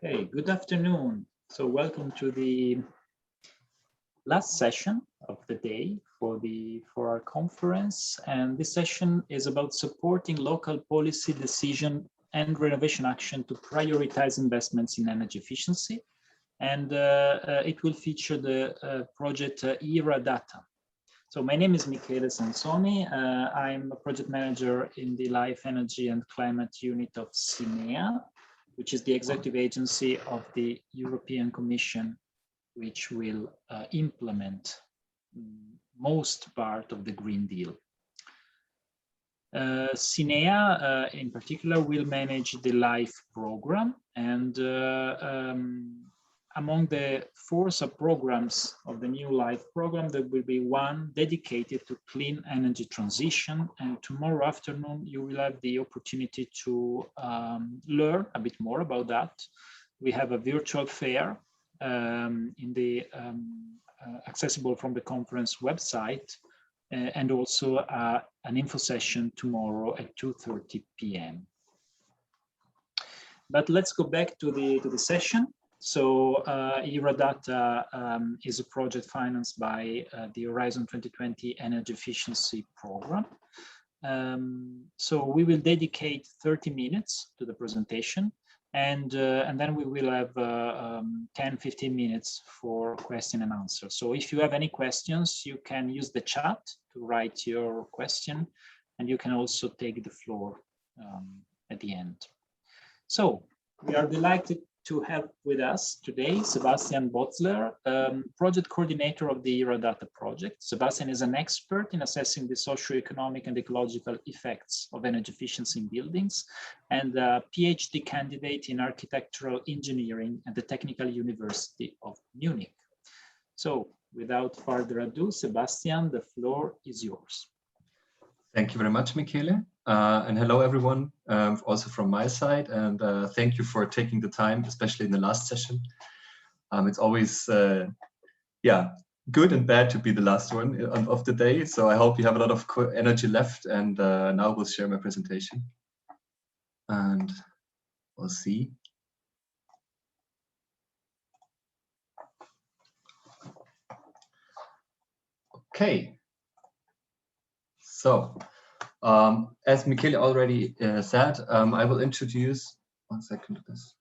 Okay, good afternoon. So welcome to the last session of the day for our conference. And this session is about supporting local policy decision and renovation action to prioritize investments in energy efficiency. And it will feature the project EERAdata. So my name is Michele Sansoni. I'm a project manager in the Life Energy and Climate Unit of CINEA, which is the executive agency of the European Commission, which will implement most part of the Green Deal. CINEA, in particular, will manage the LIFE program, and among the 4 sub-programs of the new LIFE program, there will be one dedicated to clean energy transition. And tomorrow afternoon, you will have the opportunity to learn a bit more about that. We have a virtual fair accessible from the conference website, and also an info session tomorrow at 2:30 p.m. But let's go back to the session. So EERAdata is a project financed by the Horizon 2020 Energy Efficiency Program. So we will dedicate 30 minutes to the presentation, and then we will have 10-15 minutes for question and answer. So if you have any questions, you can use the chat to write your question, and you can also take the floor at the end. So we are delighted to have with us today Sebastian Botzler, project coordinator of the EERAdata project. Sebastian is an expert in assessing the socioeconomic and ecological effects of energy efficiency in buildings, and a PhD candidate in architectural engineering at the Technical University of Munich. So without further ado, Sebastian, the floor is yours. Thank you very much, Michele. And hello, everyone, also from my side. And thank you for taking the time, especially in the last session. It's always, good and bad to be the last one of the day. So I hope you have a lot of energy left. And now we'll share my presentation. And we'll see. Okay. So, as Michele already said, I will introduce, one second of this.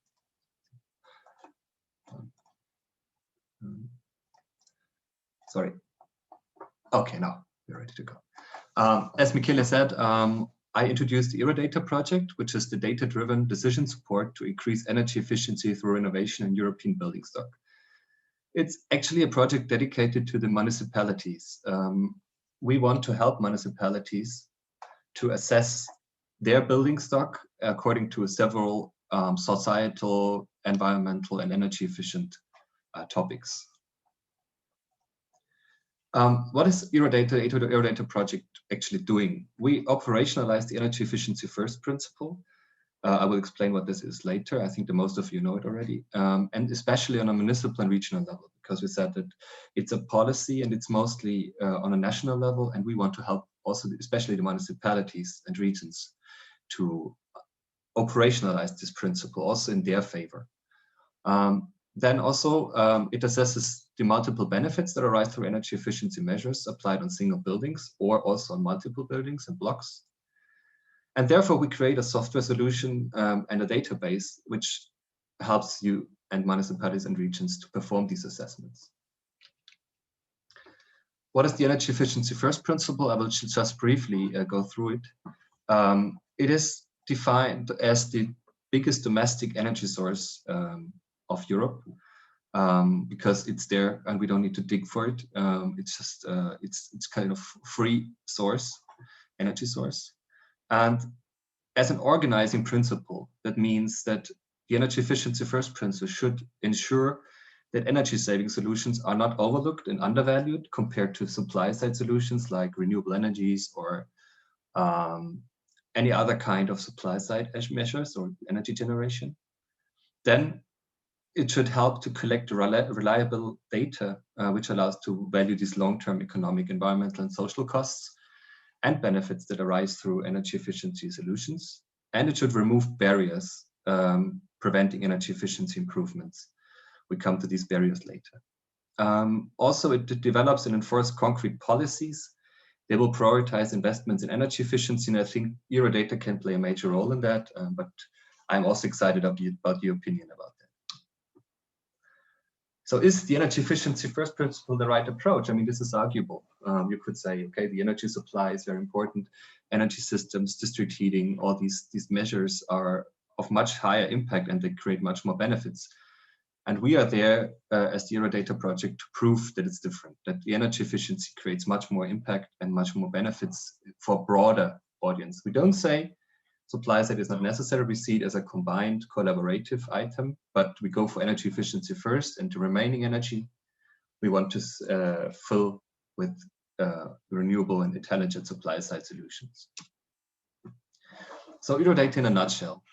Sorry. Okay, now we're ready to go. As Michele said, I introduced the EERAdata project, which is the data-driven decision support to increase energy efficiency through renovation in European building stock. It's actually a project dedicated to the municipalities. We want to help municipalities to assess their building stock according to several societal, environmental, and energy efficient topics. What is EERAdata project actually doing? We operationalize the energy efficiency first principle. I will explain what this is later. I think the most of you know it already, and especially on a municipal and regional level, because we said that it's a policy and it's mostly on a national level, and we want to help also, especially the municipalities and regions, to operationalize this principle also in their favor. Then also, it assesses the multiple benefits that arise through energy efficiency measures applied on single buildings or also on multiple buildings and blocks. And therefore, we create a software solution and a database which helps you and municipalities and regions to perform these assessments. What is the energy efficiency first principle? I will just briefly go through it. It is defined as the biggest domestic energy source of Europe because it's there and we don't need to dig for it. It's just it's kind of free source, energy source. And as an organizing principle, that means that the energy efficiency first principle should ensure that energy saving solutions are not overlooked and undervalued compared to supply side solutions like renewable energies or any other kind of supply side measures or energy generation. Then it should help to collect reliable data, which allows to value these long-term economic, environmental, and social costs and benefits that arise through energy efficiency solutions. And it should remove barriers preventing energy efficiency improvements. We come to these barriers later. Also, it develops and enforces concrete policies. They will prioritize investments in energy efficiency, and I think EERAdata can play a major role in that, but I'm also excited about your opinion about that. So is the energy efficiency first principle the right approach? I mean, this is arguable. You could say, okay, the energy supply is very important. Energy systems, district heating, all these measures are of much higher impact and they create much more benefits. And we are there as the EERAdata project to prove that it's different, that the energy efficiency creates much more impact and much more benefits for a broader audience. We don't say supply side is not necessary. We see it as a combined collaborative item, but we go for energy efficiency first, and the remaining energy we want to fill with renewable and intelligent supply side solutions. So EERAdata in a nutshell.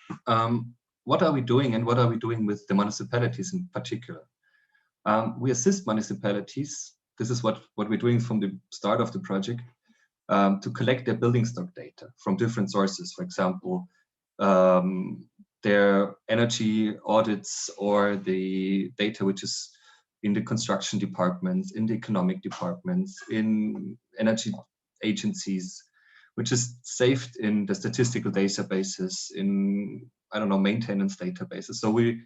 What are we doing, and what are we doing with the municipalities in particular? We assist municipalities. This is what we're doing from the start of the project, to collect their building stock data from different sources. For example, their energy audits or the data which is in the construction departments, in the economic departments, in energy agencies, which is saved in the statistical databases, in, I don't know, maintenance databases. So we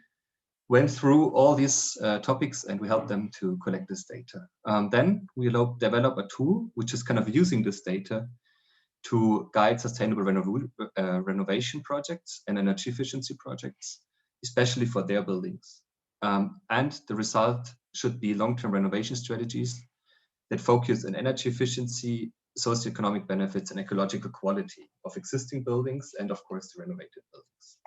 went through all these topics and we helped them to collect this data. Then we develop a tool which is kind of using this data to guide sustainable renovation projects and energy efficiency projects, especially for their buildings. And the result should be long-term renovation strategies that focus on energy efficiency, socioeconomic benefits, and ecological quality of existing buildings, and of course the renovated buildings.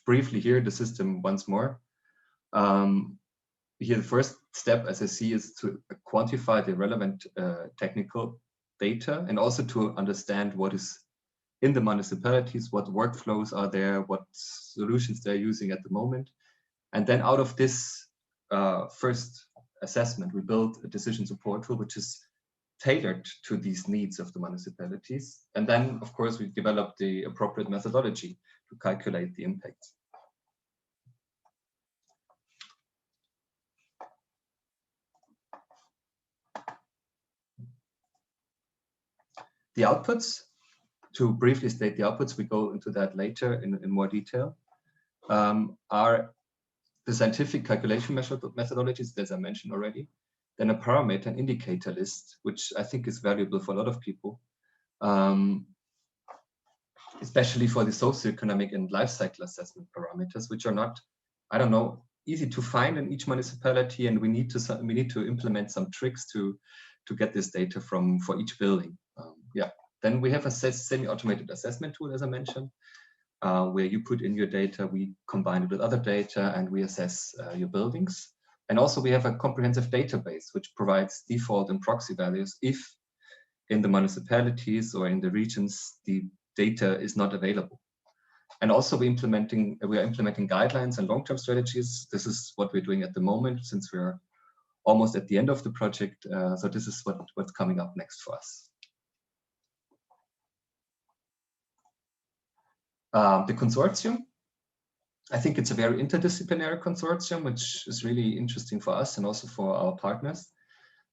Briefly here, the system once more. Here, the first step, as I see, is to quantify the relevant technical data, and also to understand what is in the municipalities, what workflows are there, what solutions they're using at the moment. And then out of this first assessment, we built a decision support tool, which is tailored to these needs of the municipalities. And then, of course, we developed the appropriate methodology to calculate the impacts. The outputs, to briefly state the outputs, we go into that later in more detail, are the scientific calculation methodologies, as I mentioned already, then a parameter and indicator list, which I think is valuable for a lot of people, especially for the socioeconomic and life cycle assessment parameters, which are not, I don't know, easy to find in each municipality, and we need to implement some tricks to get this data for each building. Yeah. Then we have a semi-automated assessment tool, as I mentioned, where you put in your data, we combine it with other data, and we assess your buildings. And also we have a comprehensive database, which provides default and proxy values if in the municipalities or in the regions, the data is not available. And also we are implementing guidelines and long-term strategies. This is what we're doing at the moment, since we're almost at the end of the project. So this is what's coming up next for us. The consortium, I think it's a very interdisciplinary consortium, which is really interesting for us and also for our partners.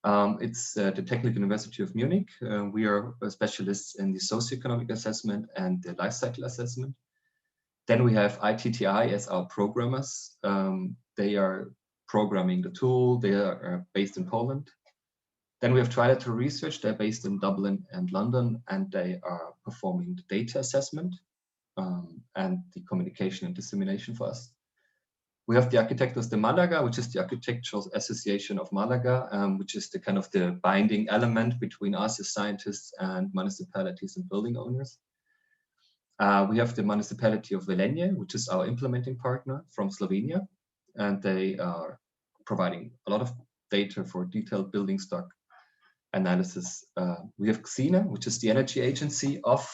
It's the Technical University of Munich. We are specialists in the socioeconomic assessment and the life cycle assessment. Then we have ITTI as our programmers. They are programming the tool. They are based in Poland. Then we have Trilateral Research. They're based in Dublin and London, and they are performing the data assessment and the communication and dissemination for us. We have the Arquitectos de Málaga, which is the Architectural Association of Malaga, which is the kind of the binding element between us as scientists and municipalities and building owners. We have the municipality of Velenje, which is our implementing partner from Slovenia, and they are providing a lot of data for detailed building stock analysis. We have XINA, which is the energy agency of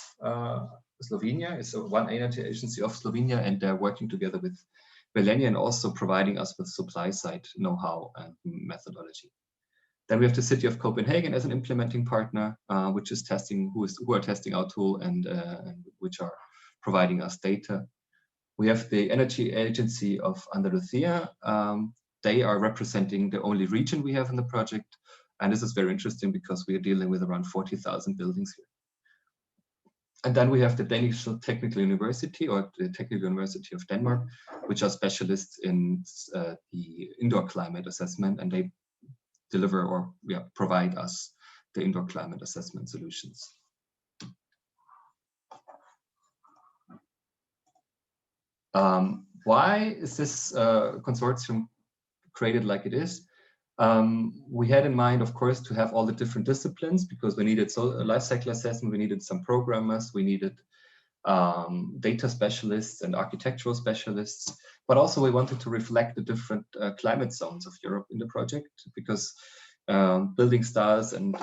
Slovenia. It's one energy agency of Slovenia, and they're working together with Velenje and also providing us with supply side know-how and methodology. Then we have the city of Copenhagen as an implementing partner, which is testing, who are testing our tool and which are providing us data. We have the Energy Agency of Andalusia. They are representing the only region we have in the project. And this is very interesting because we are dealing with around 40,000 buildings here. And then we have the Danish Technical University, or the Technical University of Denmark, which are specialists in the indoor climate assessment, and they deliver or provide us the indoor climate assessment solutions. Why is this consortium created like it is? We had in mind, of course, to have all the different disciplines, because we needed life cycle assessment, we needed some programmers, we needed data specialists and architectural specialists, but also we wanted to reflect the different climate zones of Europe in the project, because building styles and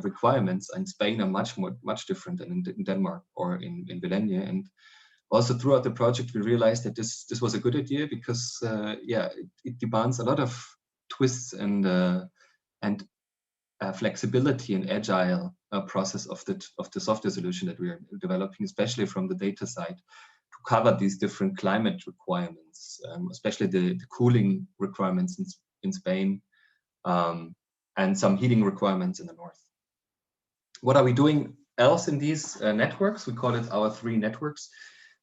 requirements in Spain are much different than in Denmark or in Villeneuve. And also throughout the project, we realized that this was a good idea, because it demands a lot of twists and flexibility and agile process of the software solution that we are developing, especially from the data side, to cover these different climate requirements, especially the cooling requirements in Spain, and some heating requirements in the north. What are we doing else in these networks? We call it our 3 networks: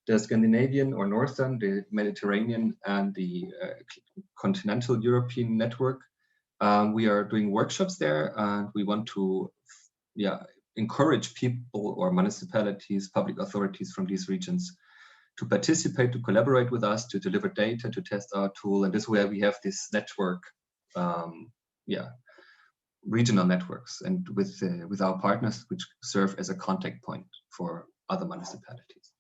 the Scandinavian or Northern, the Mediterranean, and the continental European network. We are doing workshops there, and we want to encourage people or municipalities, public authorities from these regions to participate, to collaborate with us, to deliver data, to test our tool. And this is where we have this network, regional networks, and with our partners, which serve as a contact point for other municipalities.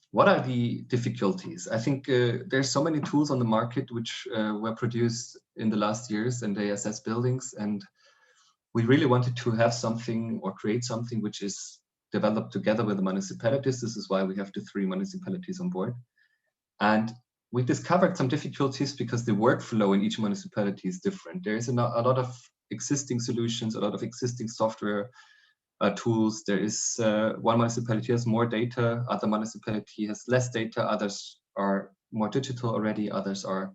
What are the difficulties? I think there's so many tools on the market which were produced in the last years, and they assess buildings. And we really wanted to have something or create something which is developed together with the municipalities. This is why we have the 3 municipalities on board. And we discovered some difficulties because the workflow in each municipality is different. There is a lot of existing solutions, a lot of existing software tools. There is one municipality has more data, other municipality has less data, others are more digital already, others are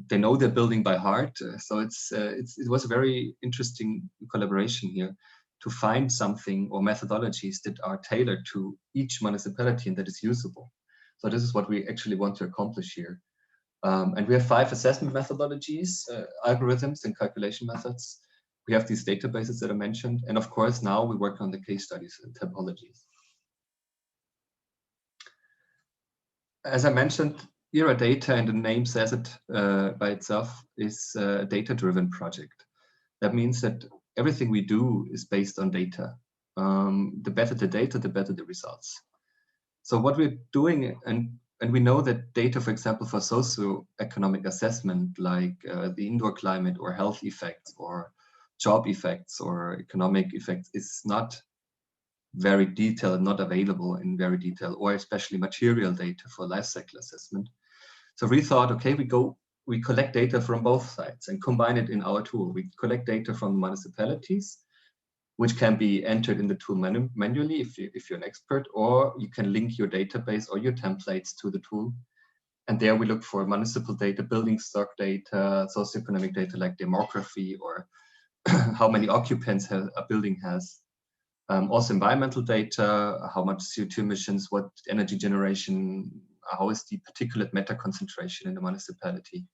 they know their building by heart. So it was a very interesting collaboration here to find something or methodologies that are tailored to each municipality and that is usable. So this is what we actually want to accomplish here. And we have 5 assessment methodologies, algorithms and calculation methods. We have these databases that I mentioned. And of course, now we work on the case studies and typologies. As I mentioned, EERAdata, and the name says it by itself, is a data-driven project. That means that everything we do is based on data. The better the data, the better the results. So what we're doing, and we know that data, for example, for socioeconomic assessment, like the indoor climate or health effects or job effects or economic effects, is not very detailed, not available in very detail, or especially material data for life cycle assessment. So we thought, okay, we collect data from both sides and combine it in our tool. We collect data from municipalities, which can be entered in the tool manually if you're an expert, or you can link your database or your templates to the tool. And there we look for municipal data, building stock data, socioeconomic data like demography or how many occupants a building has. Also environmental data, how much CO2 emissions, what energy generation, how is the particulate matter concentration in the municipality.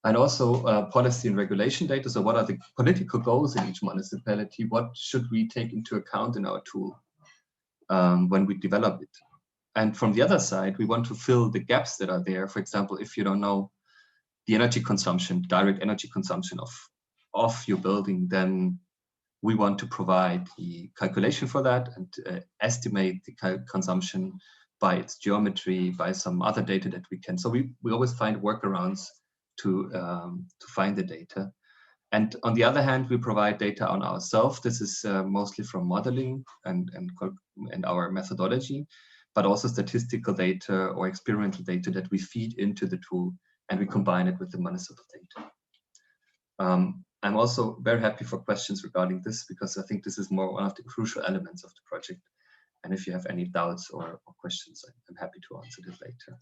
And also policy and regulation data. So what are the political goals in each municipality? What should we take into account in our tool when we develop it? And from the other side, we want to fill the gaps that are there. For example, if you don't know the energy consumption, direct energy consumption of your building, then we want to provide the calculation for that and estimate the consumption by its geometry, by some other data that we can. So we always find workarounds to find the data. And on the other hand, we provide data on ourselves. This is mostly from modeling and our methodology, but also statistical data or experimental data that we feed into the tool and we combine it with the municipal data. I'm also very happy for questions regarding this, because I think this is one of the crucial elements of the project. And if you have any doubts or questions, I'm happy to answer this later.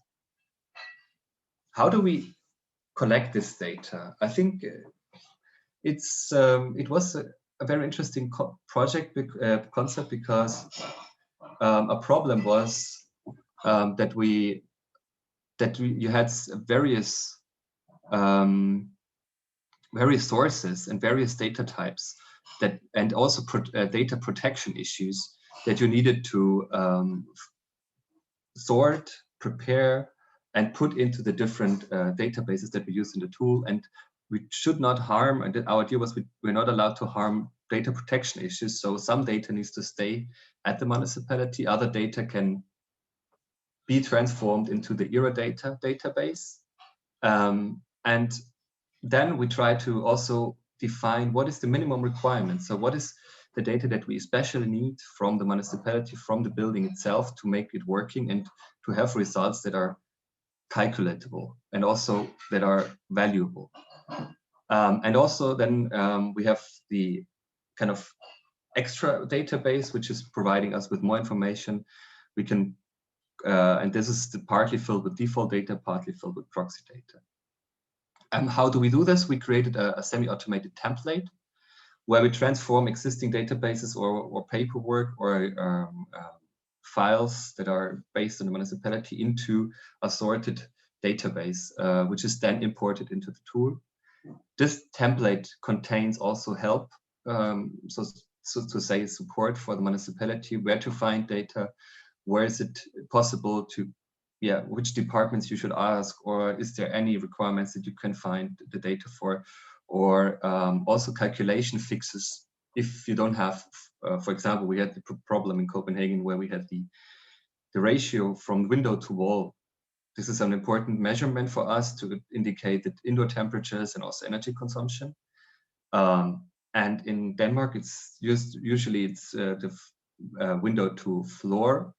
How do we collect this data? I think it was a very interesting concept, because a problem was that you had various sources and various data types and also data protection issues that you needed to sort, prepare, and put into the different databases that we use in the tool. And we should not harm, and our idea was we're not allowed to harm data protection issues. So some data needs to stay at the municipality, other data can be transformed into the EERAdata database. And then we try to also define what is the minimum requirement. So what is the data that we especially need from the municipality, from the building itself, to make it working and to have results that are calculatable and also that are valuable. And also then we have the kind of extra database, which is providing us with more information. We can, and this is partly filled with default data, partly filled with proxy data. How do we do this? We created a semi-automated template where we transform existing databases or paperwork or files that are based on the municipality into a sorted database, which is then imported into the tool. This template contains also help, so to say support for the municipality, where to find data, where is it possible to, which departments you should ask, or is there any requirements that you can find the data for, or also calculation fixes if you don't have, for example, we had the problem in Copenhagen where we had the ratio from window to wall. This is an important measurement for us to indicate the indoor temperatures and also energy consumption. And in Denmark, it's usually the window to floor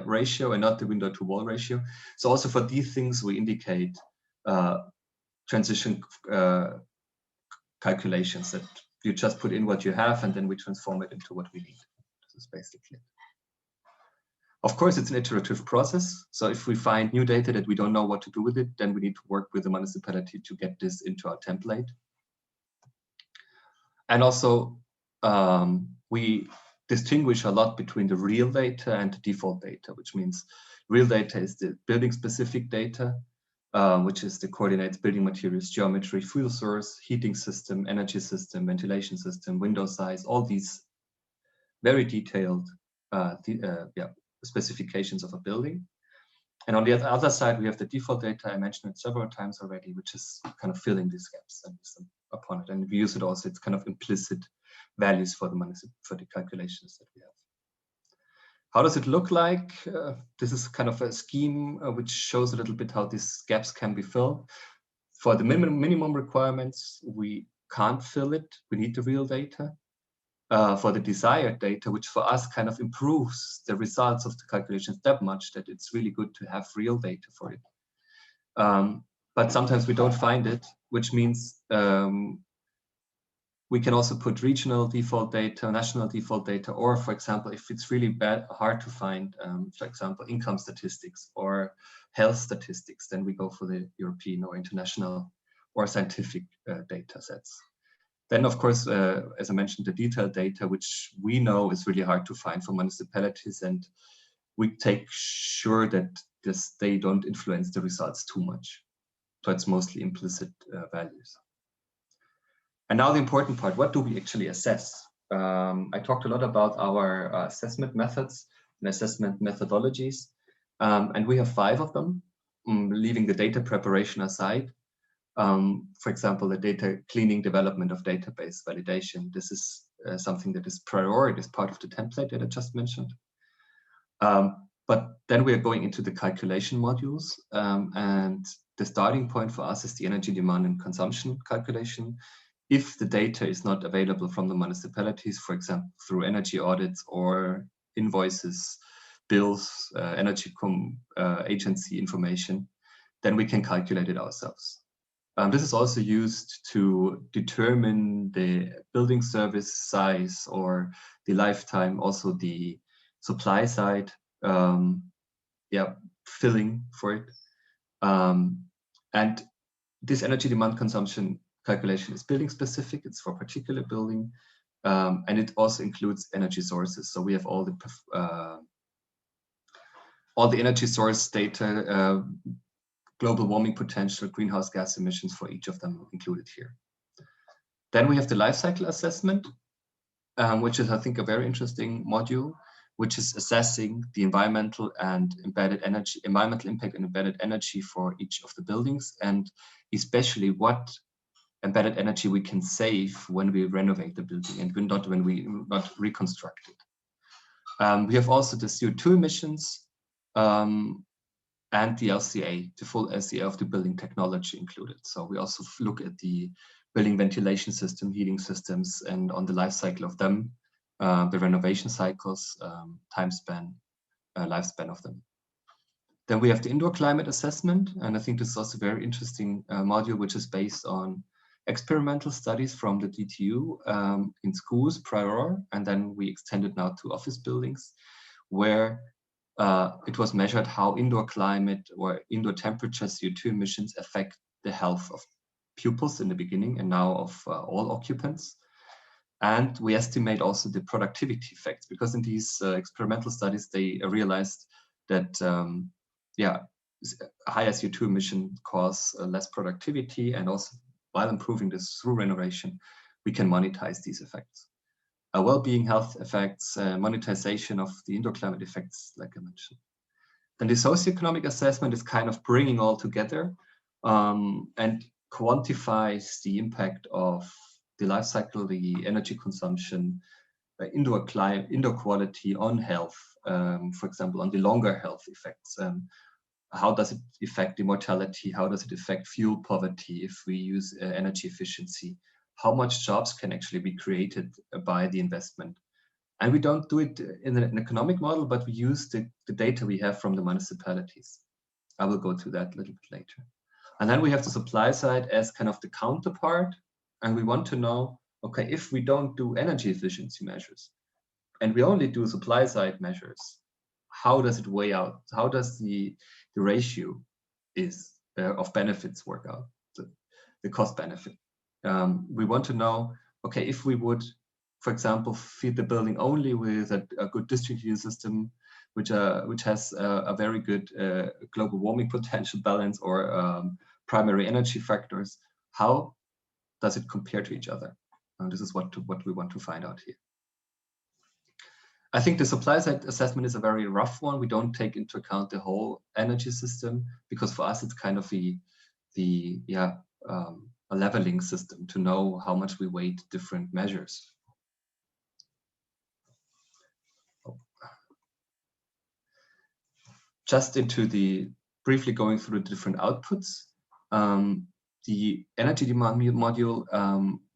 ratio and not the window to wall ratio. So also for these things, we indicate transition calculations that you just put in what you have and then we transform it into what we need. This is basically it. Of course, it's an iterative process. So if we find new data that we don't know what to do with it, then we need to work with the municipality to get this into our template. And also, we distinguish a lot between the real data and the default data, which means real data is the building specific data, which is the coordinates, building materials, geometry, fuel source, heating system, energy system, ventilation system, window size, all these very detailed specifications of a building. And on the other side, we have the default data. I mentioned it several times already, which is kind of filling these gaps and upon it. And we use it also, it's kind of implicit values for the calculations that we have. How does it look like? This is kind of a scheme which shows a little bit how these gaps can be filled. For the minimum requirements, we can't fill it. We need the real data. For the desired data, which for us kind of improves the results of the calculations that much that it's really good to have real data for it. But sometimes we don't find it, which means we can also put regional default data, national default data, or for example, if it's really hard to find, for example, income statistics or health statistics, then we go for the European or international or scientific data sets. Then, of course, as I mentioned, the detailed data, which we know is really hard to find for municipalities, and we take sure that they don't influence the results too much. So it's mostly implicit values. And now the important part, what do we actually assess? I talked a lot about our assessment methods and assessment methodologies, and we have 5 of them, leaving the data preparation aside. For example, the data cleaning, development of database validation. This is something that is priority, is part of the template that I just mentioned. But then we are going into the calculation modules, and the starting point for us is the energy demand and consumption calculation. If the data is not available from the municipalities, for example, through energy audits or invoices, bills, energy agency information, then we can calculate it ourselves. This is also used to determine the building service size or the lifetime, also the supply side, filling for it. And this energy demand consumption calculation is building specific. It's for a particular building, and it also includes energy sources. So we have all the energy source data, global warming potential, greenhouse gas emissions for each of them included here. Then we have the life cycle assessment, which is, I think, a very interesting module, which is assessing the environmental impact and embedded energy for each of the buildings, and especially what embedded energy we can save when we renovate the building and when we not reconstruct it. We have also the CO2 emissions, and the LCA, the full LCA of the building technology included. So we also look at the building ventilation system, heating systems, and on the life cycle of them, the renovation cycles, time span, lifespan of them. Then we have the indoor climate assessment, and I think this is also a very interesting module, which is based on experimental studies from the DTU in schools prior, and then we extended now to office buildings, where it was measured how indoor climate or indoor temperature CO2 emissions affect the health of pupils in the beginning and now of all occupants. And we estimate also the productivity effects, because in these experimental studies, they realized that higher CO2 emission cause less productivity, and also while improving this through renovation, we can monetize these effects. Well-being health effects, monetization of the indoor climate effects, like I mentioned. Then the socioeconomic assessment is kind of bringing all together and quantifies the impact of the life cycle, the energy consumption, indoor quality on health, for example, on the longer health effects. How does it affect the mortality? How does it affect fuel poverty if we use energy efficiency? How much jobs can actually be created by the investment? And we don't do it in an economic model, but we use the data we have from the municipalities. I will go to that a little bit later. And then we have the supply side as kind of the counterpart. And we want to know, okay, if we don't do energy efficiency measures and we only do supply side measures, how does it weigh out? How does the ratio of benefits work out, the cost benefit? We want to know, okay, if we would, for example, feed the building only with a good district heating system, which has a very good global warming potential balance or primary energy factors, how does it compare to each other? And this is what we want to find out here. I think the supply side assessment is a very rough one. We don't take into account the whole energy system, because for us it's kind of a leveling system to know how much we weight different measures. Just briefly going through the different outputs. The energy demand module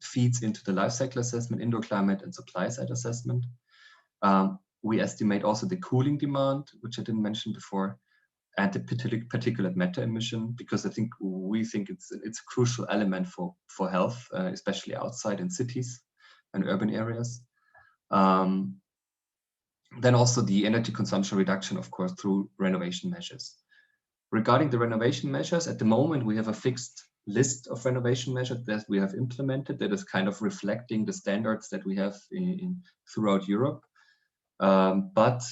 feeds into the life cycle assessment, indoor climate, and supply side assessment. We estimate also the cooling demand, which I didn't mention before, and the particulate matter emission, because we think it's a crucial element for health, especially outside in cities and urban areas. Then also the energy consumption reduction, of course, through renovation measures. Regarding the renovation measures, at the moment we have a fixed list of renovation measures that we have implemented that is kind of reflecting the standards that we have throughout Europe. But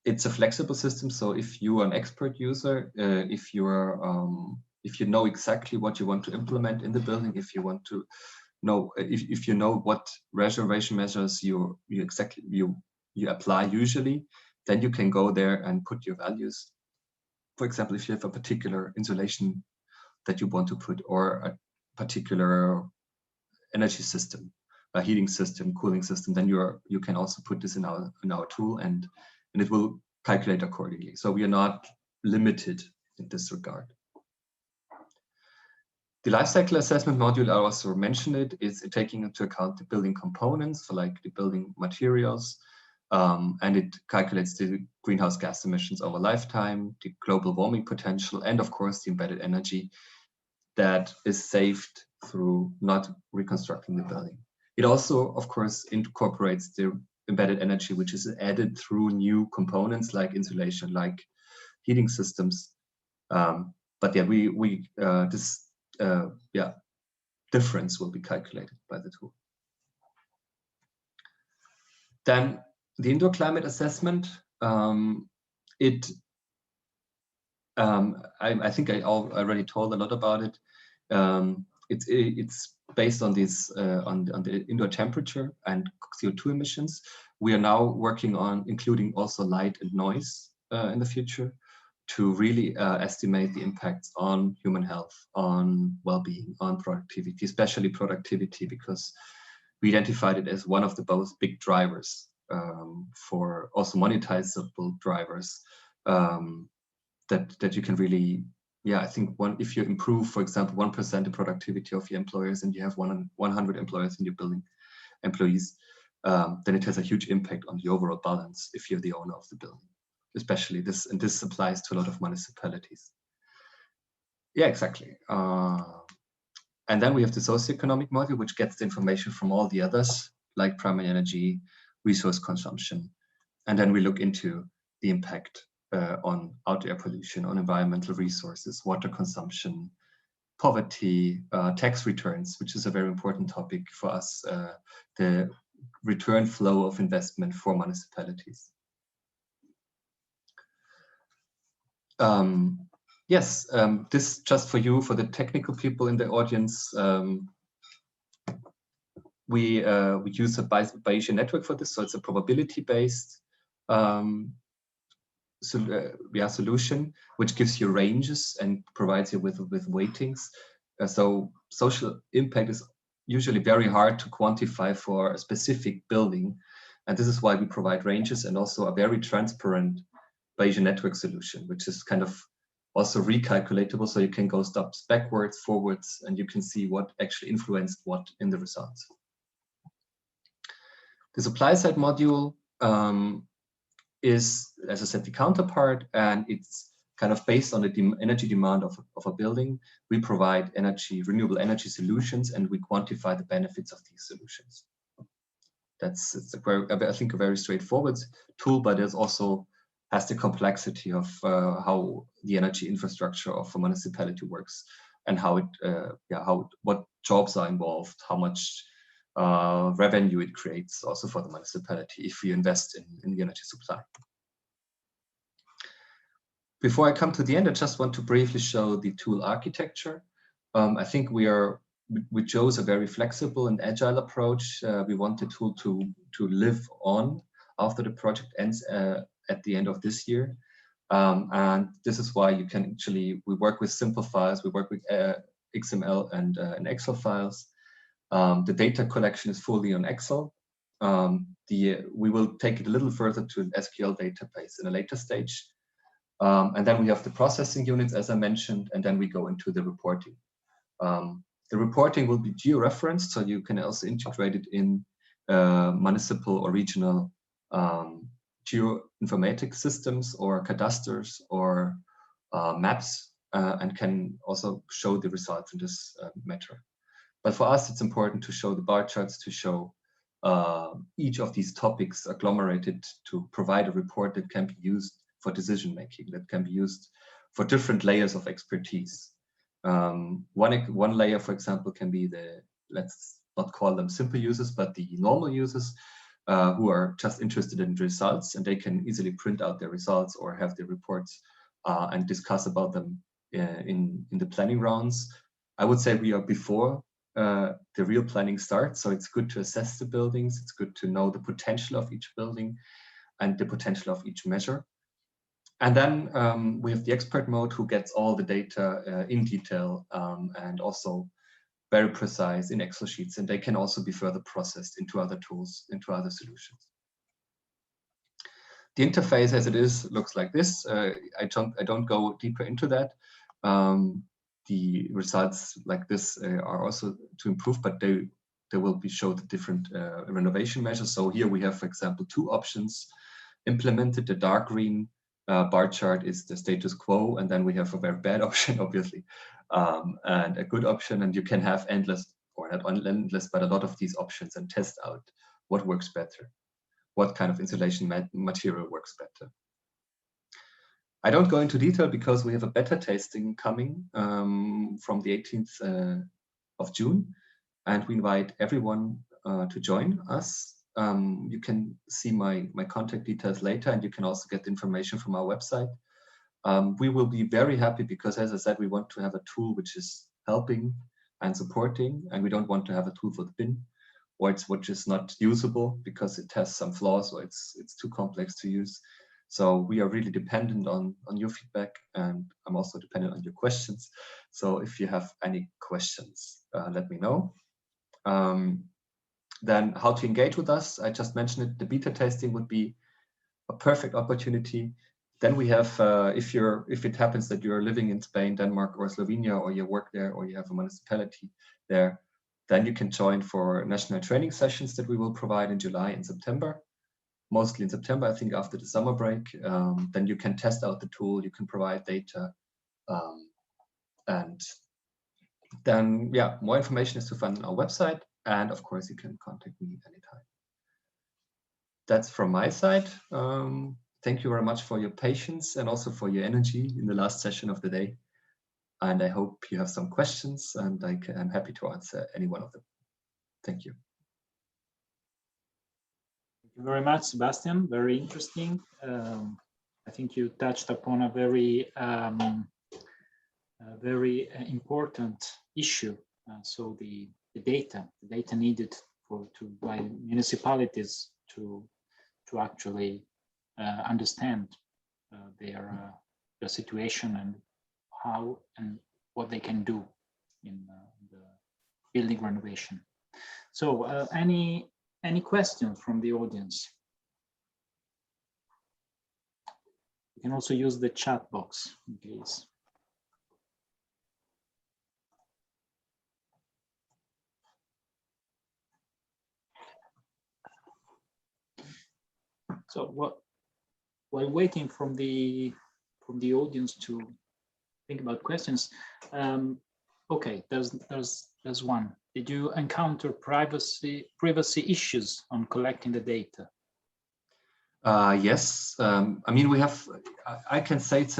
it's a flexible system, so if you are an expert user, if you know exactly what you want to implement in the building, if you want to know, if you know what renovation measures you apply usually, then you can go there and put your values. For example, if you have a particular insulation that you want to put, or a particular energy system, a heating system, cooling system, then you can also put this in our tool, and it will calculate accordingly. So we are not limited in this regard. The life cycle assessment module, I also mentioned it, is taking into account the building components, so like the building materials, and it calculates the greenhouse gas emissions over lifetime, the global warming potential, and of course the embedded energy that is saved through not reconstructing the building. It also, of course, incorporates the embedded energy, which is added through new components like insulation, like heating systems. But yeah, this difference will be calculated by the tool. Then the indoor climate assessment. I think I already told a lot about it. It's based on this on the indoor temperature and CO2 emissions. We are now working on including also light and noise in the future to really estimate the impacts on human health, on well-being, on productivity, especially productivity, because we identified it as one of the both big drivers for also monetizable drivers that you can really, I think if you improve, for example, 1% the productivity of your employers and you have 100 employers in your building, employees, then it has a huge impact on the overall balance if you're the owner of the building. Especially this, and this applies to a lot of municipalities. Yeah, exactly. And then we have the socioeconomic model, which gets the information from all the others, like primary energy, resource consumption. And then we look into the impact on outdoor air pollution, on environmental resources, water consumption, poverty, tax returns, which is a very important topic for us, the return flow of investment for municipalities. Yes, this just for you, for the technical people in the audience. We use a Bayesian network for this, so it's a probability-based solution, which gives you ranges and provides you with weightings. So social impact is usually very hard to quantify for a specific building, and this is why we provide ranges and also a very transparent Bayesian network solution, which is kind of also recalculatable, so you can go steps backwards, forwards, and you can see what actually influenced what in the results. The supply side module is, as I said, the counterpart, and it's kind of based on the energy demand of a building. We provide renewable energy solutions, and we quantify the benefits of these solutions. It's I think a very straightforward tool, but it also has the complexity of how the energy infrastructure of a municipality works, and how what jobs are involved, how much revenue it creates also for the municipality if you invest in the energy supply. Before I come to the end, I just want to briefly show the tool architecture. I think we chose a very flexible and agile approach. We want the tool to live on after the project ends at the end of this year. And this is why you can actually, we work with simple files, we work with XML and Excel files. The data collection is fully on Excel. We will take it a little further to an SQL database in a later stage. And then we have the processing units, as I mentioned, and then we go into the reporting. The reporting will be geo-referenced, so you can also integrate it in municipal or regional geoinformatics systems or cadasters or maps, and can also show the results in this matter. But for us, it's important to show the bar charts, to show each of these topics agglomerated to provide a report that can be used for decision making, that can be used for different layers of expertise. One layer, for example, can be let's not call them simple users, but the normal users who are just interested in results, and they can easily print out their results or have their reports and discuss about them in the planning rounds. I would say we are before the real planning starts, so it's good to assess the buildings, it's good to know the potential of each building and the potential of each measure. And then we have the expert mode, who gets all the data in detail and also very precise in Excel sheets, and they can also be further processed into other tools, into other solutions. The interface as it is looks like this. I don't go deeper into that. The results like this are also to improve, but there will be showed the different renovation measures. So here we have, for example, 2 options implemented. The dark green bar chart is the status quo, and then we have a very bad option, obviously, and a good option, and you can have endless, or not endless, but a lot of these options and test out what works better, what kind of insulation material works better. I don't go into detail because we have a beta tasting coming from the 18th of June, and we invite everyone to join us. You can see my contact details later, and you can also get information from our website. We will be very happy because, as I said, we want to have a tool which is helping and supporting, and we don't want to have a tool for the bin, or which is not usable because it has some flaws or it's too complex to use. So we are really dependent on your feedback, and I'm also dependent on your questions. So if you have any questions, let me know. Then how to engage with us, I just mentioned it. The beta testing would be a perfect opportunity. Then we have, if it happens that you're living in Spain, Denmark, or Slovenia, or you work there, or you have a municipality there, then you can join for national training sessions that we will provide in July and September. Mostly in September, I think, after the summer break. Then you can test out the tool, you can provide data, and then, yeah, more information is to find on our website, and of course, you can contact me anytime. That's from my side. Thank you very much for your patience and also for your energy in the last session of the day. And I hope you have some questions, and I'm happy to answer any one of them. Thank you. Thank you very much, Sebastian. Very interesting. I think you touched upon a very, very important issue. So the data needed by municipalities to actually understand their situation and how and what they can do in the building renovation. So any questions from the audience? You can also use the chat box in case. So while waiting from the audience to think about questions, okay, there's one. Did you encounter privacy issues on collecting the data? Yes, I mean, we have. I can say it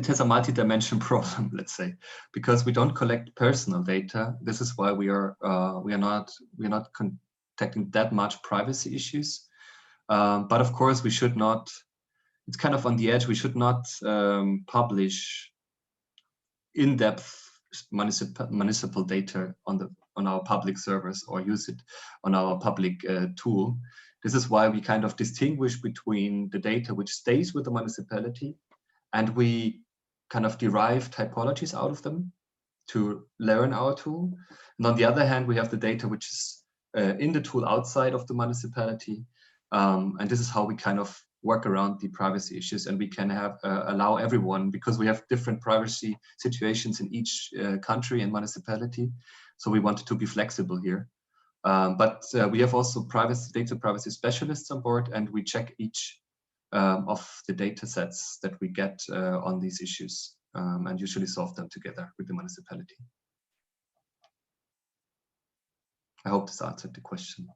has a multi-dimension problem, let's say, because we don't collect personal data. This is why we are not contacting that much privacy issues. But of course, we should not. It's kind of on the edge. We should not publish in-depth municipal data on our public servers or use it on our public tool. This is why we kind of distinguish between the data which stays with the municipality, and we kind of derive typologies out of them to learn our tool. And on the other hand, we have the data which is in the tool outside of the municipality. And this is how we kind of work around the privacy issues, and we can have allow everyone, because we have different privacy situations in each country and municipality. So we wanted to be flexible here. But we have also data privacy specialists on board, and we check each of the data sets that we get on these issues, and usually solve them together with the municipality. I hope this answered the question.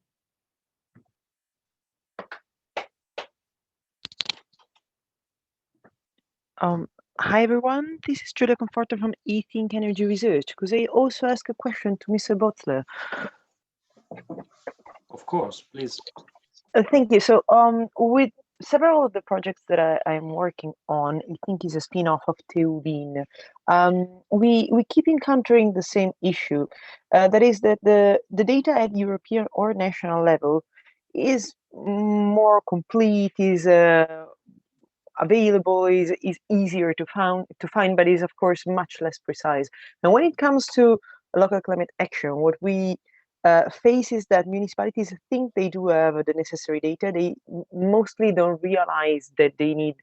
Hi everyone, this is Julia Conforto from eThink Energy Research. Could I also ask a question to Mr. Bottler? Of course, please. Thank you. So with several of the projects that I'm working on, I think is a spin-off of Teubin, we keep encountering the same issue. That is that the data at European or national level is more complete, is available, is easier to find, but is of course much less precise. And when it comes to local climate action, what we face is that municipalities think they do have the necessary data. They mostly don't realize that they need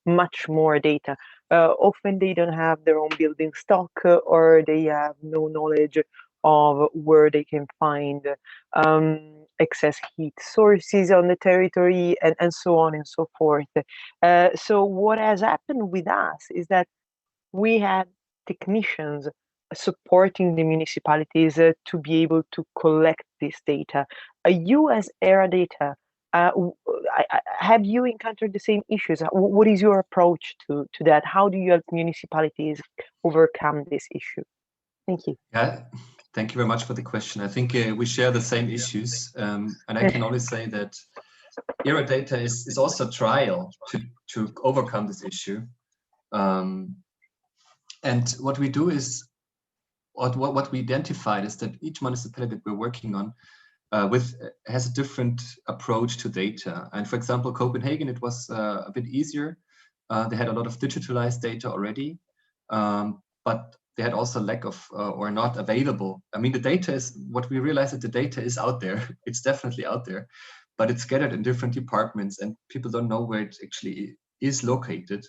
much more data. Often they don't have their own building stock, or they have no knowledge of where they can find excess heat sources on the territory, and so on and so forth. So what has happened with us is that we had technicians supporting the municipalities to be able to collect this data. You as EERAdata, have you encountered the same issues? What is your approach to that? How do you help municipalities overcome this issue? Thank you. Yeah, thank you very much for the question. I think we share the same issues, and I can only say that EERAdata is also a trial to overcome this issue. And what we do is, what we identified is that each municipality that we're working on has a different approach to data. And for example, Copenhagen, it was a bit easier. They had a lot of digitalized data already, but they had also lack of or not available. I mean, the data is, what we realized that the data is out there. It's definitely out there, but it's scattered in different departments and people don't know where it actually is located.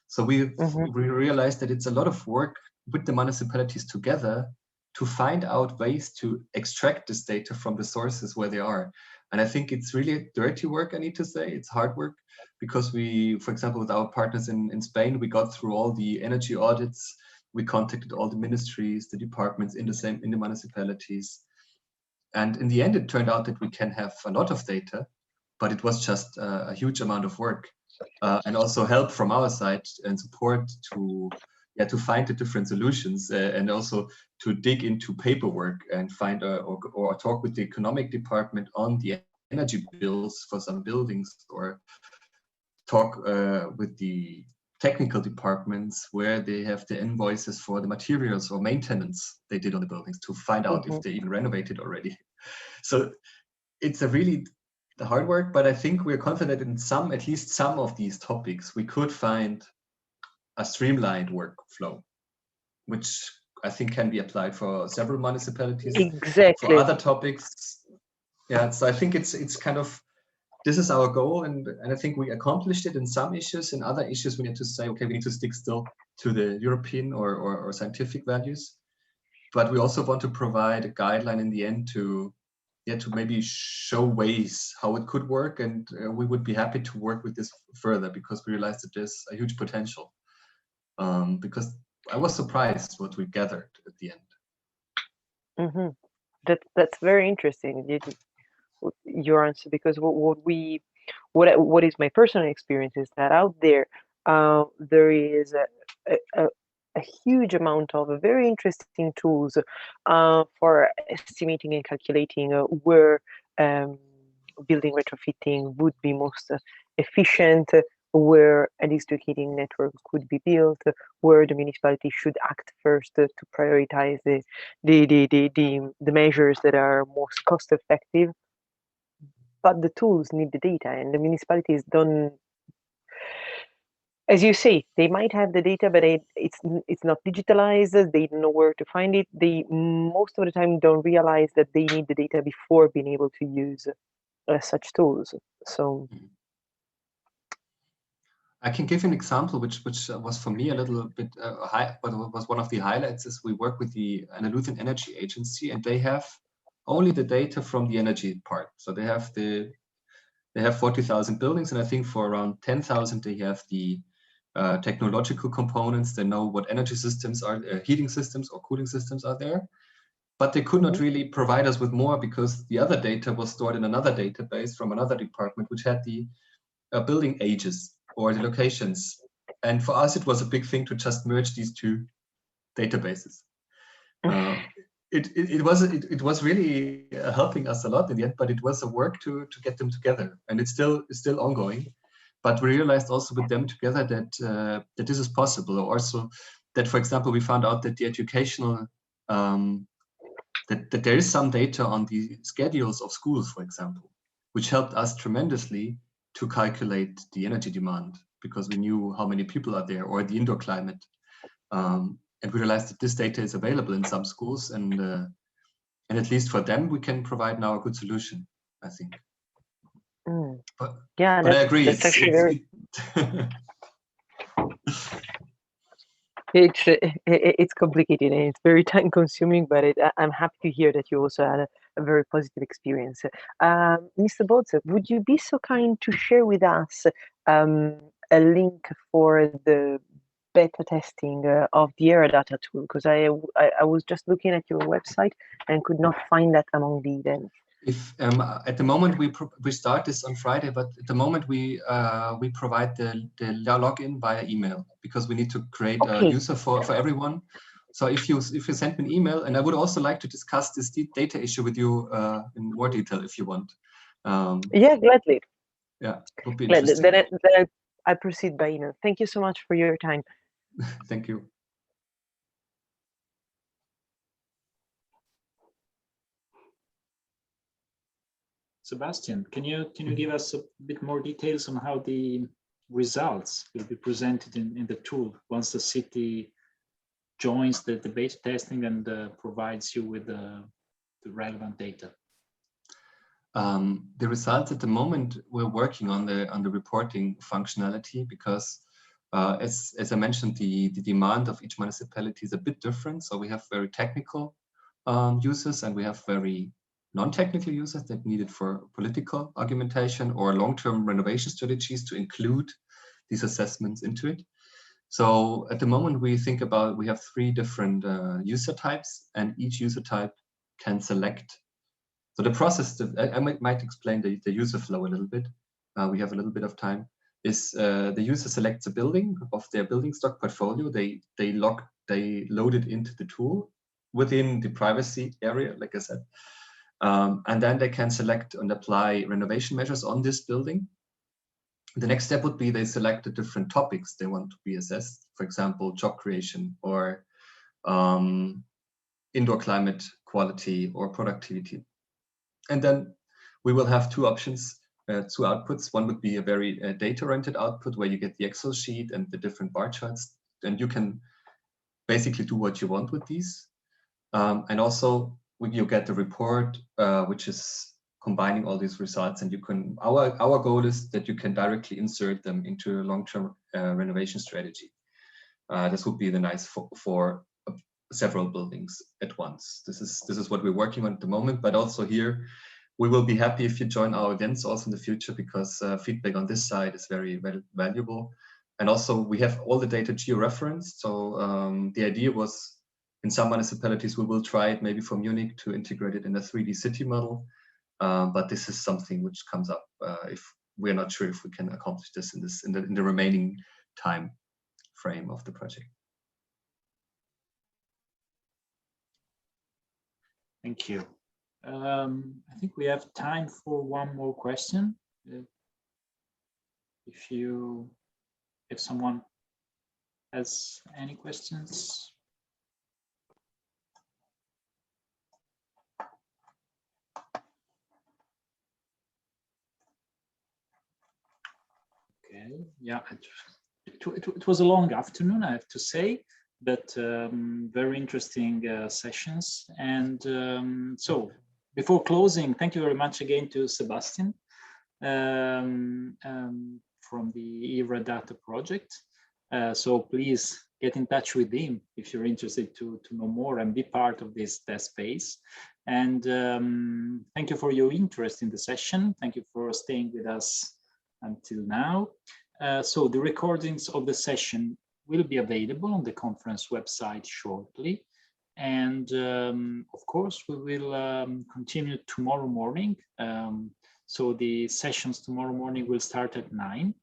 So we realized that it's a lot of work with the municipalities together to find out ways to extract this data from the sources where they are. And I think it's really dirty work, I need to say. It's hard work because we, for example, with our partners in Spain, we got through all the energy audits. We contacted all the ministries, the departments in the municipalities. And in the end, it turned out that we can have a lot of data, but it was just a huge amount of work and also help from our side and support to find the different solutions and also to dig into paperwork and find or talk with the economic department on the energy bills for some buildings, or talk with the technical departments where they have the invoices for the materials or maintenance they did on the buildings to find out if they even renovated already. So it's a really the hard work, but I think we're confident in at least some of these topics, we could find a streamlined workflow, which I think can be applied for several municipalities. Exactly. For other topics, yeah. So I think it's kind of, this is our goal, and I think we accomplished it in some issues. In other issues, we need to say, okay, we need to stick still to the European or scientific values, but we also want to provide a guideline in the end to maybe show ways how it could work, and we would be happy to work with this further because we realized that there's a huge potential. Because I was surprised what we gathered at the end. That's very interesting, your answer, because what is my personal experience is that out there there is a huge amount of very interesting tools for estimating and calculating where building retrofitting would be most efficient, where a district heating network could be built, where the municipality should act first to prioritize the measures that are most cost effective. But the tools need the data, and the municipalities don't, as you say, they might have the data, but it's not digitalized. They don't know where to find it. They most of the time don't realize that they need the data before being able to use such tools. So I can give you an example, which was for me a little bit high, but was one of the highlights. Is we work with the Andalusian Energy Agency, and they have only the data from the energy part. So they have 40,000 buildings, and I think for around 10,000 they have the technological components. They know what energy systems are, heating systems or cooling systems are there, but they could not really provide us with more because the other data was stored in another database from another department, which had the building ages or the locations. And for us, it was a big thing to just merge these two databases. It was really helping us a lot in the end, but it was a work to get them together, and it's still ongoing. But we realized also with them together that this is possible. Also, that for example, we found out that the educational that there is some data on the schedules of schools, for example, which helped us tremendously to calculate the energy demand because we knew how many people are there, or the indoor climate. And we realized that this data is available in some schools, and at least for them, we can provide now a good solution, I think. But I agree. That's actually very. It's complicated and it's very time consuming, but I'm happy to hear that you also had a very positive experience. Mr. Bozza, would you be so kind to share with us a link for the beta testing of the EERAdata tool? Because I was just looking at your website and could not find that among the events. If at the moment we start this on Friday, but at the moment we provide the login via email, because we need to create a user for everyone. So if you send me an email, and I would also like to discuss this data issue with you in more detail if you want. Yeah, gladly. Yeah, would be interesting. Then I proceed by email. Thank you so much for your time. Thank you. Sebastian, can you give us a bit more details on how the results will be presented in the tool once the city joins the beta testing and provides you with the relevant data? The results at the moment, we're working on the reporting functionality, because as I mentioned, the demand of each municipality is a bit different. So we have very technical users, and we have very non-technical users that need it for political argumentation or long-term renovation strategies to include these assessments into it. So at the moment we have 3 different user types, and each user type can select. So the process, I might explain the user flow a little bit. We have a little bit of time. Is the user selects a building of their building stock portfolio. They load it into the tool within the privacy area, like I said. And then they can select and apply renovation measures on this building. The next step would be they select the different topics they want to be assessed. For example, job creation, or indoor climate quality, or productivity. And then we will have 2 options, 2 outputs. One would be a very data-oriented output, where you get the Excel sheet and the different bar charts, and you can basically do what you want with these. And also you get the report, which is combining all these results, and you can. Our goal is that you can directly insert them into a long-term renovation strategy. This would be the nice for several buildings at once. This is what we're working on at the moment. But also here, we will be happy if you join our events also in the future, because feedback on this side is very, very valuable. And also we have all the data geo-referenced. So the idea was, in some municipalities, we will try it maybe for Munich to integrate it in a 3D city model. But this is something which comes up if we're not sure if we can accomplish this in the remaining time frame of the project. Thank you. I think we have time for one more question. If someone has any questions. Okay, yeah, it was a long afternoon, I have to say, but very interesting sessions. And so before closing, thank you very much again to Sebastian from the EERAdata project. So please get in touch with him if you're interested to know more and be part of this test phase. And thank you for your interest in the session. Thank you for staying with us until now. So the recordings of the session will be available on the conference website shortly. And of course, we will continue tomorrow morning. So the sessions tomorrow morning will start at 9.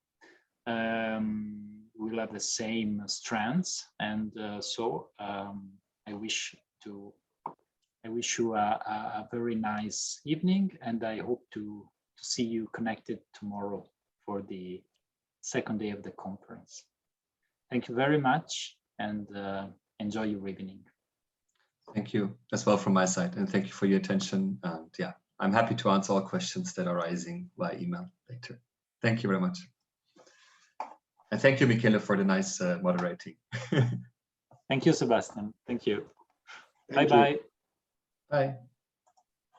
We'll have the same strands. And so I wish you a very nice evening, and I hope to see you connected tomorrow for the second day of the conference. Thank you very much, and enjoy your evening. Thank you as well from my side, and thank you for your attention. And yeah, I'm happy to answer all questions that are rising via email later. Thank you very much. And thank you, Michele, for the nice moderating. Thank you, Sebastian. Thank you. Thank Bye-bye. you. Bye.